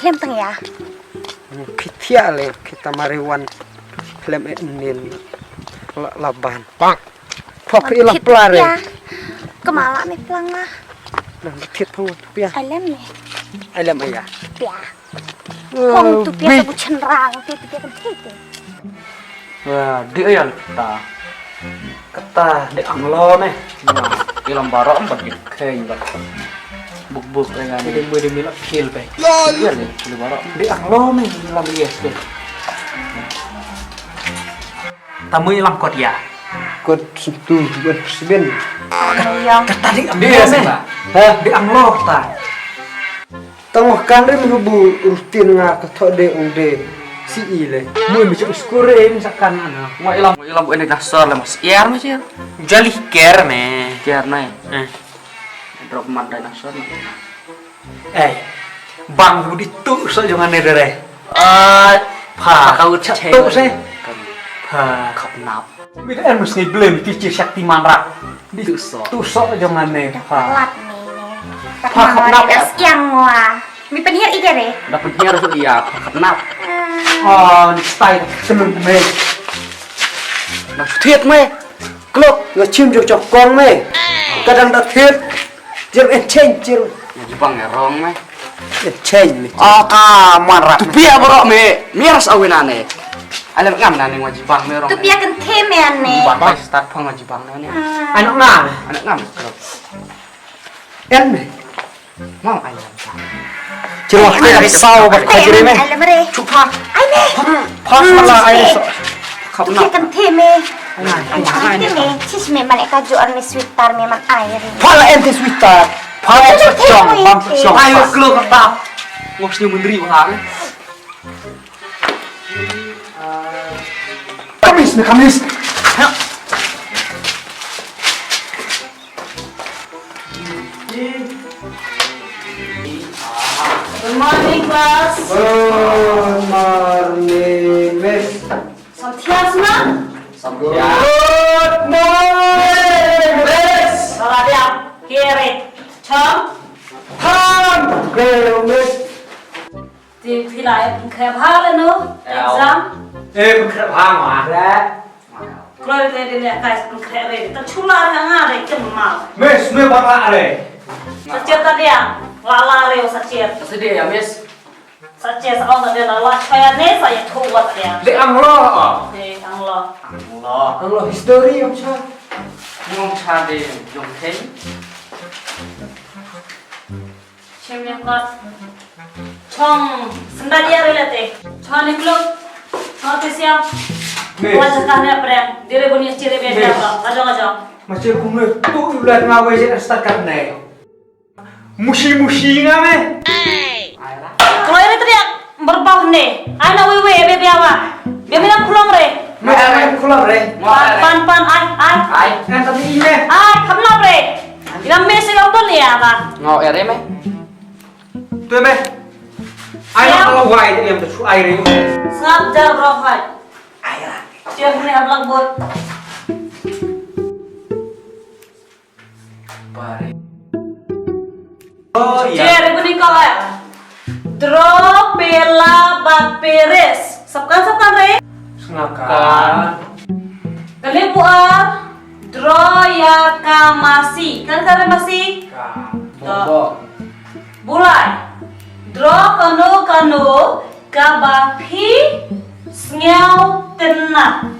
Klem teng ya. Pitia le kita mariwan klem enin laban. Bang. Pok ilang pelare. Kemala me pelang lah. Lang tiet pun pia. Alem me. Alam ayah. Pia. Kong tu pia tu cenderang, pia kan tiet. Wah, dia yang kata di anglo nih. Nah, ilang barok bagi kain bak. Buk-buk dengan ini boleh milak kill pe. Iya nih, di barok. Di anglo nih ilang yes pe. Tamu ilang kot ya. Kot situ buat seben. Kata di anglo nih. Hah, di anglo ta. Tengah kan rim hubu rutin nga katok de onde. Si ile, Mui macam skure misalkan ana. Mau ilang bu enek dasar lah mas. Iar mas ya. Jali care me. Care nai. Drop mat dinosaur. Bang budi tu so jangan dere. Pa kau tu se. Pa kap nap. Bila er mesti belum kicir sakti manrak. Tu so jangan ne. Pa. Lat nih. Pa kap nap yang wah. Mi penhir ide deh. Dapat hiar so iya kap nap. Style seneng me. Nah, thiệt me. klok nga chim jo chok kong me. Kadang da thiet. Jam en chen jir. Jepang ya rong me. Chen me. Marah. Tu pia borok me. Miras awinane. Alam ngam nane wajibang me rong. Tu pia kan temen nih. Bapak start pang wajibang nane. Anak ngam. Anak ngam. En me. Mau ayam. Jelas ke sau bat kajire me. Alem re. Cupa. Ai me. Pas malah ai so. Tu pia kan temen. Ai temen. Cis me malek kajuan me sweetar me man air. Pala ente sweetar. Pala secong, bang secong. Ayo klok kata. Ngosnya menteri bahang. Kamis. Good morning, class. Good morning, miss. Santias na? Good morning, miss. Salah dia. Kiri. Chom. Ham. Hello, miss. Di pilai khép hal no. Exam. Berkerap hang wah. Keluar dari dia guys khép re. Ta chula ra nga re kemal. Miss, me bapak are. Sachet tadi ya. Lala re sachet. Sedih ya, Miss. Sachet sa tadi lala saya ne saya kuat ya. Di anglo. Di Allah. Anglo history om cha. Ngom cha de jong ken. Chemnya kat. Chong sendadia relate. Chong ni klub. Chong te siap. Wajah kahnya perang. Dire bunia ciri beda apa? Ajang. Macam kumle tu ulat ngawe je start kat ne. Mushi ngame. Kalau ini teriak berbau nih. Aina wewe bebe apa? Dia bilang pulang re. Mai kulam re. Pan ai. En tadi ine. Ai kamna re. Ila mesi lampun ya apa? Ngau ere me. Tu me. Ai kalau wai dia tu air. Ngap jar rohai. Aira. Siap ni ablang bot. Pare. Cere buni kau ya. Dro pela bat peres. Sabkan re. Sengakan. Kali buat dro ya kamasi. Kan masih? Bobo. Bulai. Dro kanu kabapi sngau tenat.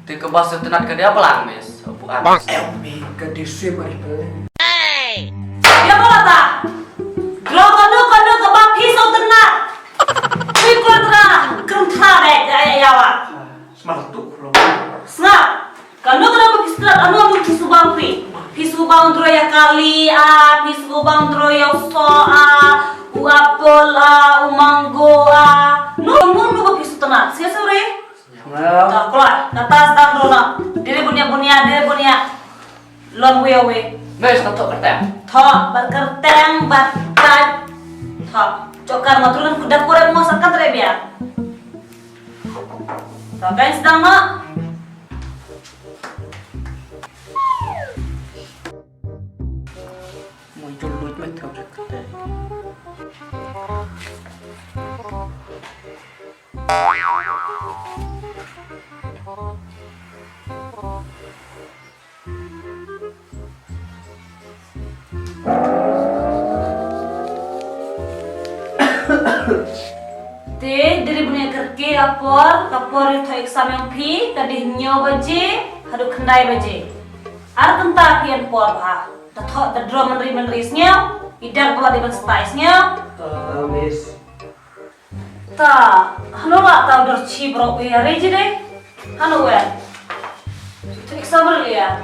Ti ke bahasa tenat ke dia pelang, Miss. Bukan. Mi ke disim ai pele. Dia bola tak? Dro kanu kabapi sngau tenat. Pikul terang kerta deh jaya yawa. Smart tu kalau. Snap. Kanu pakistan anu kisubang pi. Kisubang dro ya kali kisubang dro ya so uapol umanggo nu pakistan. Sia sore. Tak keluar. Atas tang rona. Dire bunia. Lon we. Miss, ketok kertas. Thok berkerteng batat. Thok. Cokar matulan kuda kurang mau sakat rebia. Thok kan sedang nak. Muncul duit me. Dari punya kerja kapor itu exam yang pi tadi nyo baje hadu kendai baje ar kenta pian por bah tato tadro menrisnya idak bola di bespaisnya Miss. ta hano la ta dor chi bro ya reje deh hano we itu exam ya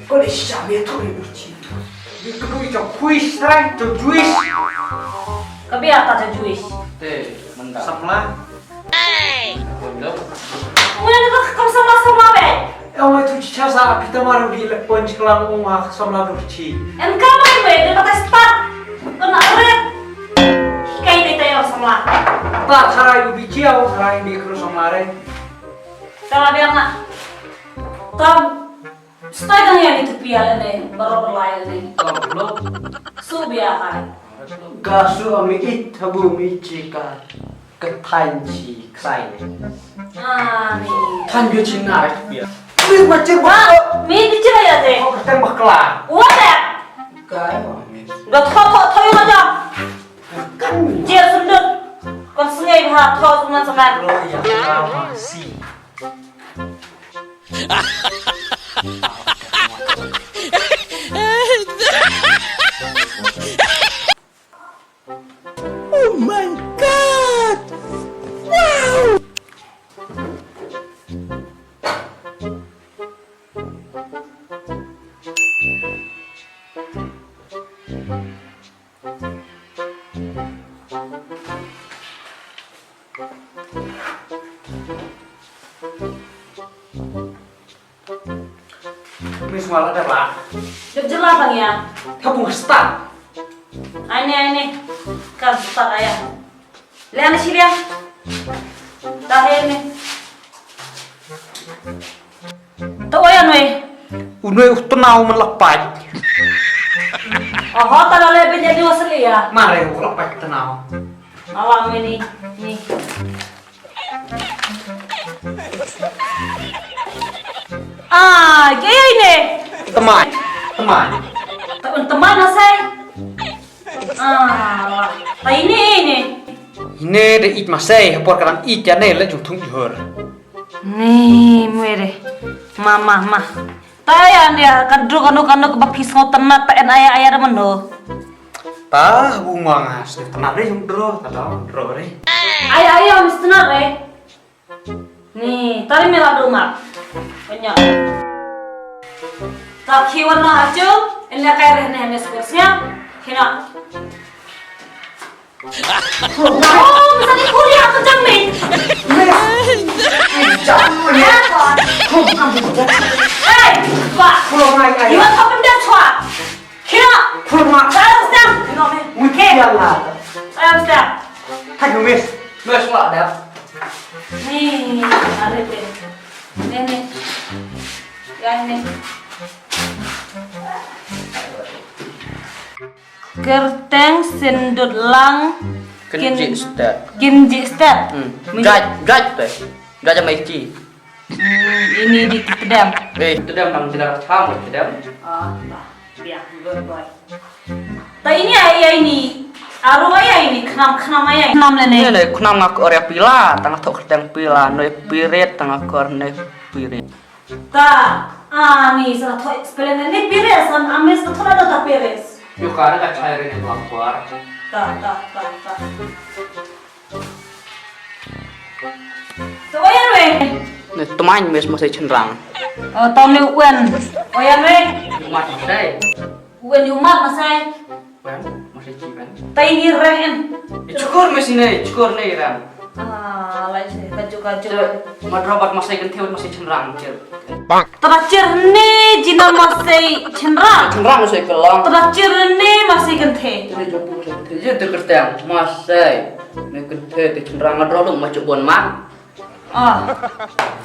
Kau dah siap ya tu ni berci. Dia kedua itu quiz try to juice. kabia ta juis Teh, mendap. Samla. Mendap. Muna ni kam sama be Oh itu cica sa kita maru di lepon kelam umah samla berci. en kamai be de kata start kena red kayak itu ya sama Tak harai bici au harai di kerus samlare. kalau dia nak tam setengah yang itu piala deh baru berlayar deh Kalau belum, subiakan Gasu ami it habu mi cika ketanci ksai. nih Tan ju cina biar. Ini macam wah mi dicira ya deh Kau bertembak kelar. wah deh Kau amis. udah thoi aja Kan jir sundut kon sengai bah thoi teman-teman lo yang lama sih. Miss malah ada pak. jelas bang ya Kamu start. ini kan start ayah lihat sini ya dah ini tuh ya nih Unui tenau melepai. oh tak lebih jadi wasli ya Mari melepai tenau. malam ini nih kayak ini Teman. teman saya ini Ini de it masai hapor kalam it ya ne le jung ihor. nih mere mama tayan ya kadru kanu kebakis ngotenat pen ayah mendo Tah bunga ngas tenare jung dro tadau dro re. ayah mesti tenar nih tadi merah rumah banyak tak warna aja ini kayak rehne skursnya kena oh misalnya kuliah aku jamin Jangan ya kon pak pulau mai ai. iwan kapim dan cua kena Pulau mai. saya sedang Mungkin lah. saya sedang Hai Miss. Mas lah dah. nih ada deh ini ya ini kerteng sendut lang Kenji step. kimji step Jaj teh. Jaj sama ici. ini di kedam Itu dia memang tidak tahu, tidak. biar boy tapi ini ayah ini aru ayah ini kenam ayah kenam Ini lene nih kunam ngak area pila, tengah tok keteng pila, noi pirit tengah kor noi pirit. ta nih salah tuh spelen ini pires kan amis tuh ada tak pires Yuk ada kat cairin itu keluar. ta so ayah we Nih teman mes masih cenderang. oh tahun ni uen ayah we Cuma saya, uen di umat masai kan masih cikan. tapi ini ren Cukur mes ini, cukur nih kan. lain sih kaju Madrobat masih gentiut masih cenderang cil. terakhir nih jinak masih cenderang Cenderang masih kelang. terakhir nih masih gente Ini jumpa masih gentiut. Jadi terkerteng masih. Nih gentiut cenderang ngadrolung macam bon mak.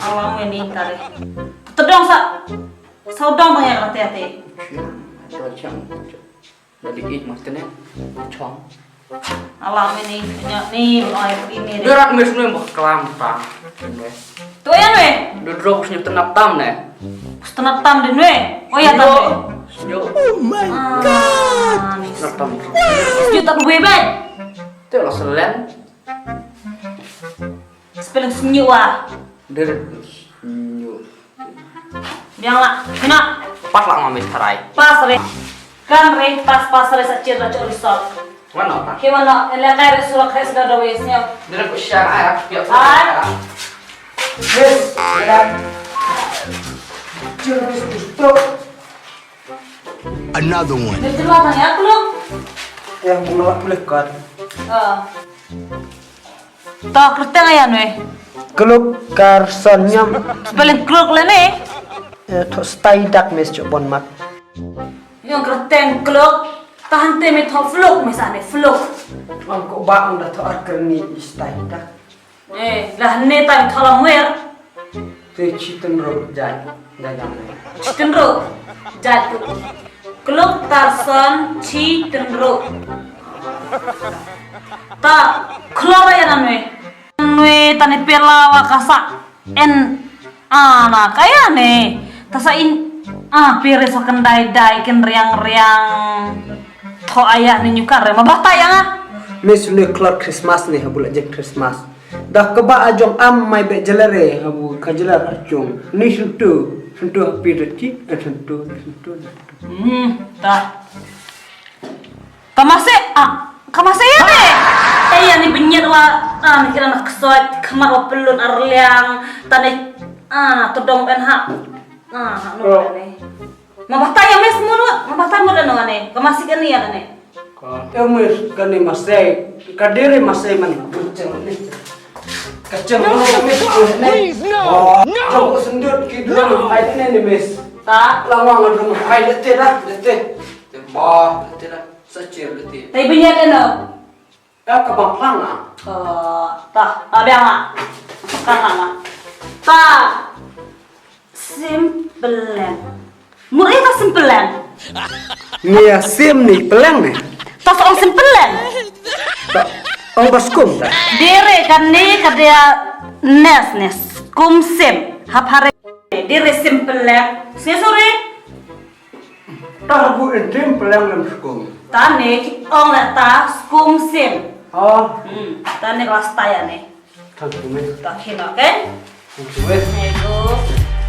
awang ini kare tedong saudang banyak hati-hati Macam. Jadi it mas kena cong. Alam ini nih air ini. Berat mes nu mbah kelampang. Tuh ya we. Duduk sini tenap tam ne. Setengah tam den we. Oh ya tam. Yo. Ah, Tenap tam. juta bebek. Teh lo selen. Spelling senyua. Dari nyu. Bianglah, kena Pas lah ngamis tarai. pas re. Kan re pas re sacir ra cok risol. Mana tak? Gimana? Ele kayak surat kayak sudah ada wesnya. Dari ku share air. Ya. Yes, dan jeruk itu Another one. Jadi lah ya aku lu. yang menolak melekat. Tahu kerja nggak ya we? Keluk karsanya Spelling kluk lah nih. to stay dak mes cobon mat. Yang kerja kluk tahan temi top fluk misalnya fluk. Angko ba unda to arkerni stay dak. Lah nih tadi tolong wer. Te chitin ro jai dagang. Cenderung jatuh kluk tarsan ci cenderung tak keluar ya nwe tani pela wakasa na kaya ne tasain pire so kendai dai ken riang to ayah ni nyukar re mabata ya Mes le klor Christmas ne habul ajak Christmas. Dah keba ajong am mai be jelare habu kajelar acung. Ni sentu hapi deci sentu. tak kamase ya deh ya ni benyet mikir anak kesot kamar wa pelun arliang tane todong ben hak no ne mabata ya mes mulut mabata mulut no ne kamasi kan ya ne Emes kani masai kadere masai man kucing ni. Kacang mana mes ne? Oh, no. Sendut kidul ai ne mes. tak Lawang ada ai lete dah lete. Bah, tidak secil leti. tapi benyet no Ya kabang lang ah. tak biang ah kan tak simple murid tak simple Ni ya sim ni pelang ni. tak soal simple Tak ong baskum tak. dire kan ni kadya nes kumsim hap-hare dire simple sesore Tak bu entim pelang lam skum. tane ong la ta kumsim Oh, tane kelas taya nih tak mes. tak hina kan Mes. nego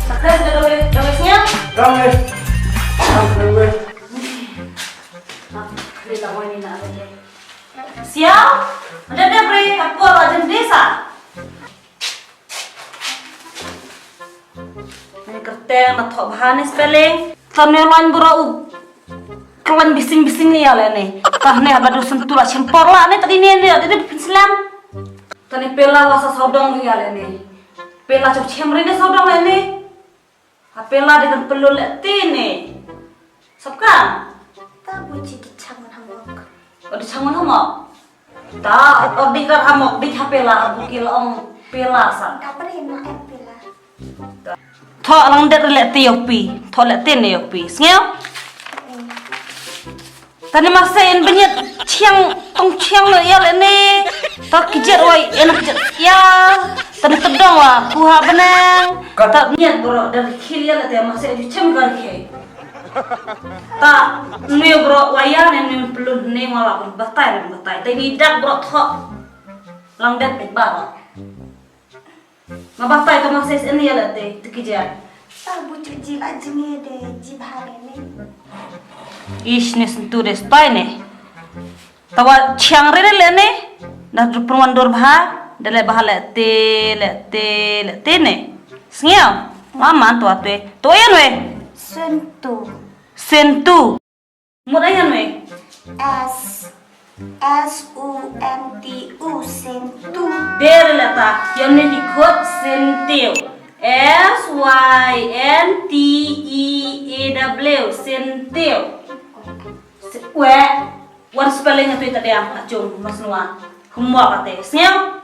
sakit sudah dawesnya Kang mes. Kang mes. kita mau ini nak aja siap ada bre aku aja desa ini kerteng na thok bahane spelling tane lain bro kawan bising-bising ni ya nih tah nih abadu sentula cempor lah nih tadi nih tadi Islam tani pela wasa sodong ya nih pela cok cemre nih sodong lah nih pela dengan pelul tini sabkan Tahu jadi cangon hamok. di cangon hamok tak di kar hamok di pela bukil om pela san Apa nih nak pila? thọ lang det le tiopi thọ le ten yopi ngeo tani masen benyet chiang tong chiang le ya le ne ta kijet oi enak kijet ya tani tedong wa puha benang ta nyet bro dari khil ya le te masih ju chem gar ke ta ne bro waya ne pelun ne wala batai tai ni dak bro thọ lang det bet ba mabatai to masih ini ya le te kijet Tahu bujuk jilat jengi deh jibhare nih. Ish ne sentu des pai ne tawa chiang re le ne da perwan dor bha dale bha le te ne sngeo mama to ate to yan we sentu mudayan we SUNTU sentu. der lata yan ne dikot sentiu SYNTEAW sentiu we one spelling itu tadi yang acung mas nuan humwa kate sngeo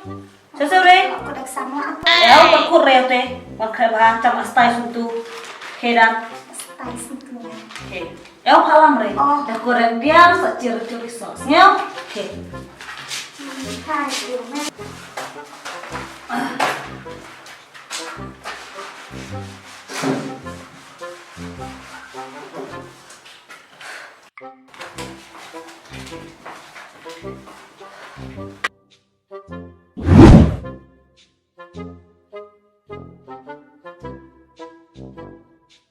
sesore Aku dak sama apa? ya aku kurete wan khay ba cham astai suntu hedan Style sentunya. oke Eu palam re. Oh. Da goreng biar seciri-ciri sosnya. Oke. Hai kiểu mẹ.